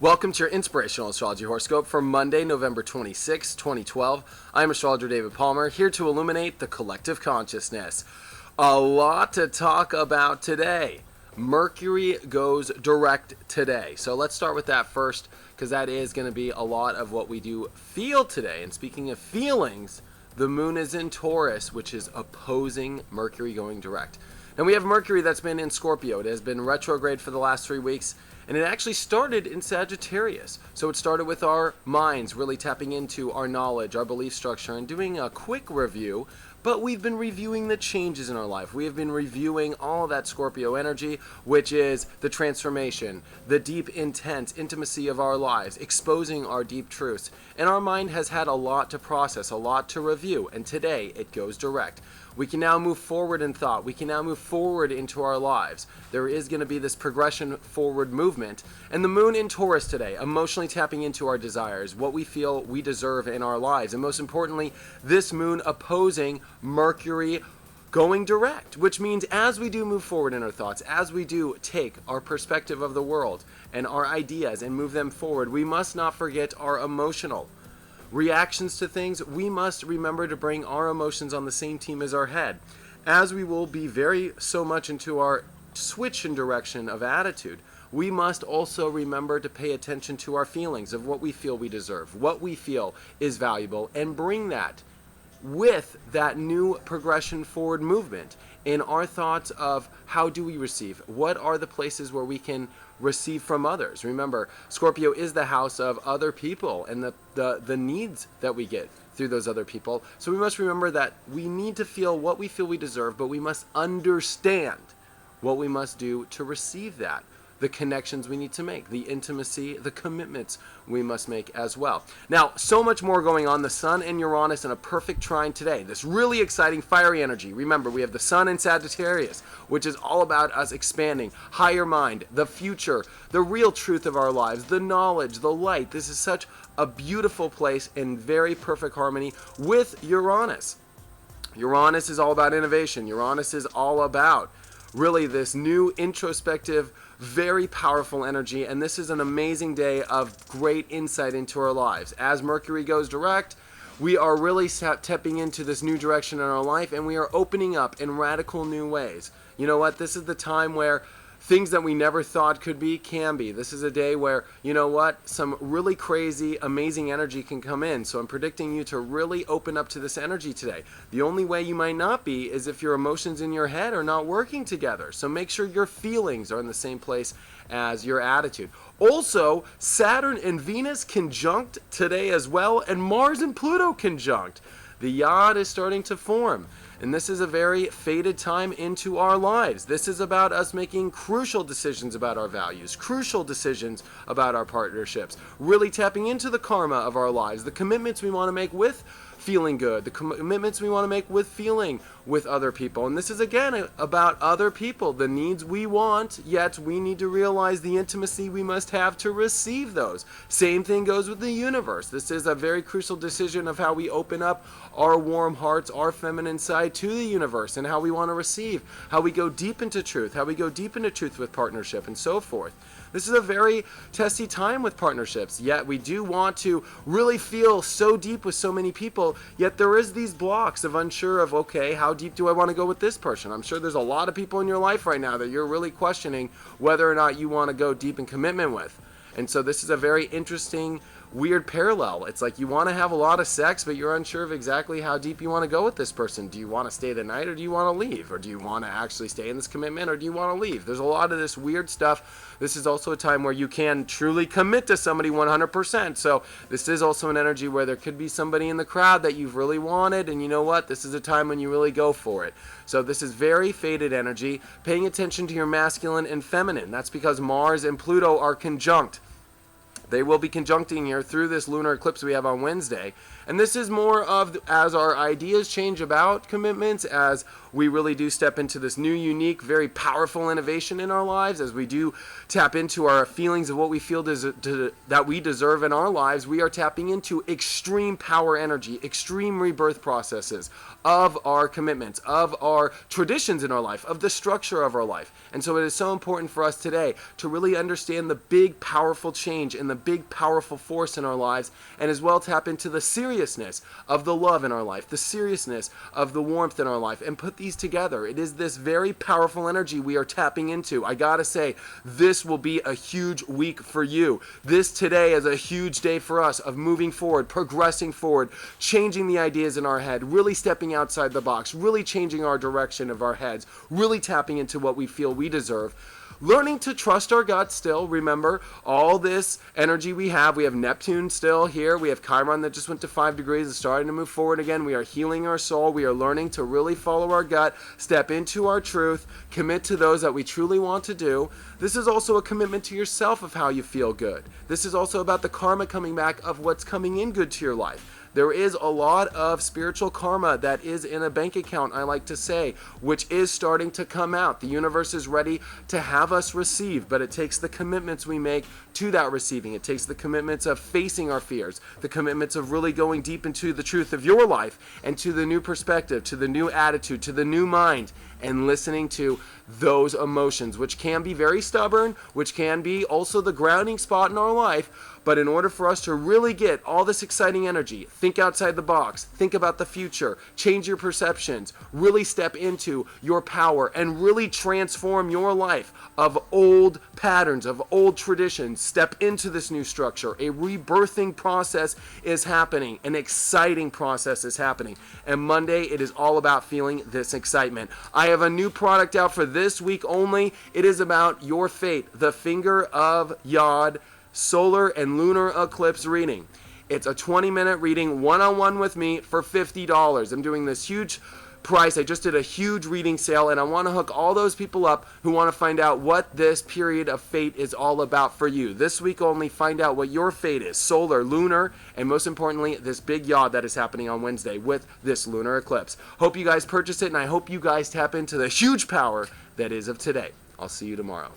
Welcome to your inspirational astrology horoscope for Monday, November 26, 2012. I'm Astrologer David Palmer, here to illuminate the collective consciousness. A lot to talk about today. Mercury goes direct today. So let's start with that first, because that is going to be a lot of what we do feel today. And speaking of feelings, the moon is in Taurus, which is opposing Mercury going direct. And we have Mercury that's been in Scorpio. It has been retrograde for the last 3 weeks. And it actually started in Sagittarius. So it started with our minds really tapping into our knowledge, our belief structure, and doing a quick review. But we've been reviewing the changes in our life. We have been reviewing all of that Scorpio energy, which is the transformation, the deep intent, intimacy of our lives, exposing our deep truths. And our mind has had a lot to process, a lot to review. And today it goes direct. We can now move forward in thought. We can now move forward into our lives. There is going to be this progression forward movement. And the moon in Taurus today, emotionally tapping into our desires, what we feel we deserve in our lives. And most importantly, this moon opposing Mercury going direct, which means as we do move forward in our thoughts, as we do take our perspective of the world and our ideas and move them forward, we must not forget our emotional reactions to things. We must remember to bring our emotions on the same team as our head, as we will be very so much into our switch in direction of attitude. We must also remember to pay attention to our feelings of what we feel we deserve, what we feel is valuable, and bring that with that new progression forward movement in our thoughts of how do we receive? What are the places where we can receive from others? Remember, Scorpio is the house of other people and the needs that we get through those other people. So we must remember that we need to feel what we feel we deserve, but we must understand what we must do to receive that. The connections we need to make, the intimacy, the commitments we must make as well. Now, so much more going on. The Sun and Uranus in a perfect trine today. This really exciting fiery energy. Remember, we have the Sun in Sagittarius, which is all about us expanding, higher mind, the future, the real truth of our lives, the knowledge, the light. This is such a beautiful place in very perfect harmony with Uranus. Uranus is all about innovation. Uranus is all about really this new introspective, very powerful energy, and this is an amazing day of great insight into our lives. As Mercury goes direct, we are really tapping into this new direction in our life, and we are opening up in radical new ways. You know what? This is the time where things that we never thought could be, can be. This is a day where, you know what, some really crazy, amazing energy can come in. So I'm predicting you to really open up to this energy today. The only way you might not be is if your emotions in your head are not working together. So make sure your feelings are in the same place as your attitude. Also, Saturn and Venus conjunct today as well, and Mars and Pluto conjunct. The Yod is starting to form. And this is a very fated time into our lives. This is about us making crucial decisions about our values, crucial decisions about our partnerships, really tapping into the karma of our lives, the commitments we want to make with feeling good, the commitments we want to make with feeling with other people. And this is again about other people, the needs we want, yet we need to realize the intimacy we must have to receive those. Same thing goes with the universe. This is a very crucial decision of how we open up our warm hearts, our feminine side to the universe, and how we want to receive, how we go deep into truth, how we go deep into truth with partnership, and so forth. This is a very testy time with partnerships, yet we do want to really feel so deep with so many people, yet there is these blocks of unsure of, okay, how deep do I want to go with this person? I'm sure there's a lot of people in your life right now that you're really questioning whether or not you want to go deep in commitment with. And so this is a very interesting, weird parallel. It's like you want to have a lot of sex, but you're unsure of exactly how deep you want to go with this person. Do you want to stay the night, or do you want to leave? Or do you want to actually stay in this commitment, or do you want to leave? There's a lot of this weird stuff. This is also a time where you can truly commit to somebody 100%. So this is also an energy where there could be somebody in the crowd that you've really wanted, and you know what? This is a time when you really go for it. So this is very fated energy, paying attention to your masculine and feminine. That's because Mars and Pluto are conjunct. They will be conjuncting here through this lunar eclipse we have on Wednesday. And this is more of as our ideas change about commitments, as we really do step into this new, unique, very powerful innovation in our lives, as we do tap into our feelings of what we feel that we deserve in our lives, we are tapping into extreme power energy, extreme rebirth processes of our commitments, of our traditions in our life, of the structure of our life. And so it is so important for us today to really understand the big, powerful change and the big, powerful force in our lives, and as well tap into the seriousness of the love in our life, the seriousness of the warmth in our life, and put these together. It is this very powerful energy we are tapping into. I gotta say, this will be a huge week for you. This today is a huge day for us of moving forward, progressing forward, changing the ideas in our head, really stepping outside the box, really changing our direction of our heads, really tapping into what we feel we deserve. Learning to trust our gut still. Remember, all this energy we have Neptune still here. We have Chiron that just went to 5 degrees. It's starting to move forward again. We are healing our soul. We are learning to really follow our gut, step into our truth, commit to those that we truly want to do. This is also a commitment to yourself of how you feel good. This is also about the karma coming back of what's coming in good to your life. There is a lot of spiritual karma that is in a bank account, I like to say, which is starting to come out. The universe is ready to have us receive, but it takes the commitments we make to that receiving. It takes the commitments of facing our fears, the commitments of really going deep into the truth of your life and to the new perspective, to the new attitude, to the new mind, and listening to those emotions, which can be very stubborn, which can be also the grounding spot in our life. But in order for us to really get all this exciting energy, think outside the box, think about the future, change your perceptions, really step into your power, and really transform your life of old patterns, of old traditions, step into this new structure. A rebirthing process is happening. An exciting process is happening. And Monday, it is all about feeling this excitement. I have a new product out for this week only. It is about your fate, the Finger of Yod solar and lunar eclipse reading. It's a 20-minute reading one-on-one with me for $50. I'm doing this huge price. I just did a huge reading sale, and I want to hook all those people up who want to find out what this period of fate is all about for you. This week only, find out what your fate is, solar, lunar, and most importantly, this big yod that is happening on Wednesday with this lunar eclipse. Hope you guys purchase it, and I hope you guys tap into the huge power that is of today. I'll see you tomorrow.